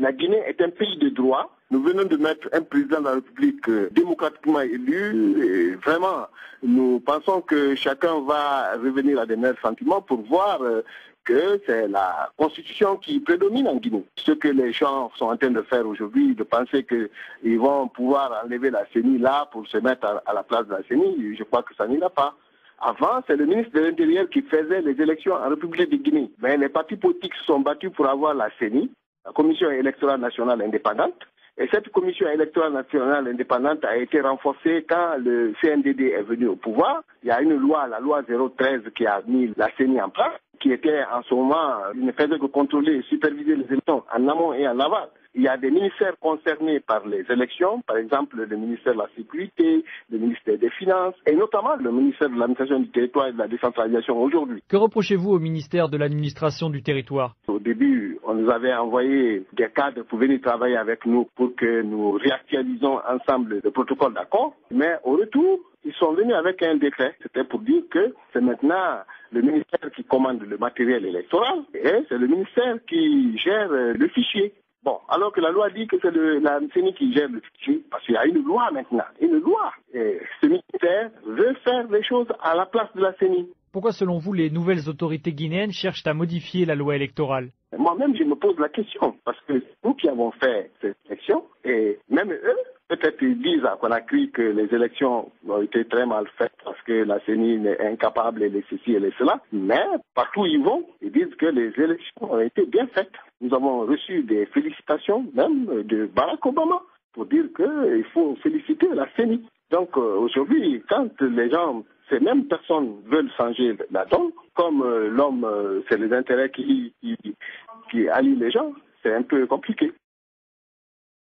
La Guinée est un pays de droit. Nous venons de mettre un président de la République démocratiquement élu. Et vraiment, nous pensons que chacun va revenir à des meilleurs sentiments pour voir que c'est la constitution qui prédomine en Guinée. Ce que les gens sont en train de faire aujourd'hui, de penser qu'ils vont pouvoir enlever la CENI là pour se mettre à la place de la CENI, je crois que ça n'ira pas. Avant, c'est le ministre de l'Intérieur qui faisait les élections en République de Guinée. Mais les partis politiques se sont battus pour avoir la CENI, la Commission électorale nationale indépendante. Et cette commission électorale nationale indépendante a été renforcée quand le CNDD est venu au pouvoir. Il y a une loi, la loi 013, qui a mis la CENI en place, qui était en ce moment, il ne faisait que contrôler et superviser les élections en amont et en aval. Il y a des ministères concernés par les élections, par exemple le ministère de la Sécurité, le ministère des Finances et notamment le ministère de l'Administration du Territoire et de la Décentralisation aujourd'hui. Que reprochez-vous au ministère de l'Administration du Territoire? Au début, on nous avait envoyé des cadres pour venir travailler avec nous pour que nous réactualisions ensemble le protocole d'accord. Mais au retour, ils sont venus avec un décret. C'était pour dire que c'est maintenant le ministère qui commande le matériel électoral et c'est le ministère qui gère le fichier. Bon, alors que la loi dit que c'est la CENI qui gère le fichier, parce qu'il y a une loi maintenant, une loi. Et ce ministère veut faire les choses à la place de la CENI. Pourquoi, selon vous, les nouvelles autorités guinéennes cherchent à modifier la loi électorale? Moi-même, je me pose la question, parce que c'est nous qui avons fait cette élection, et même eux, peut-être ils disent à Conakry que les élections ont été très mal faites parce que la CENI est incapable et les ceci et les cela, mais partout où ils vont, ils disent que les élections ont été bien faites. Nous avons reçu des félicitations même de Barack Obama pour dire qu'il faut féliciter la CENI. Donc aujourd'hui, quand les gens, ces mêmes personnes veulent changer la donne, comme l'homme, c'est les intérêts qui allient les gens, c'est un peu compliqué.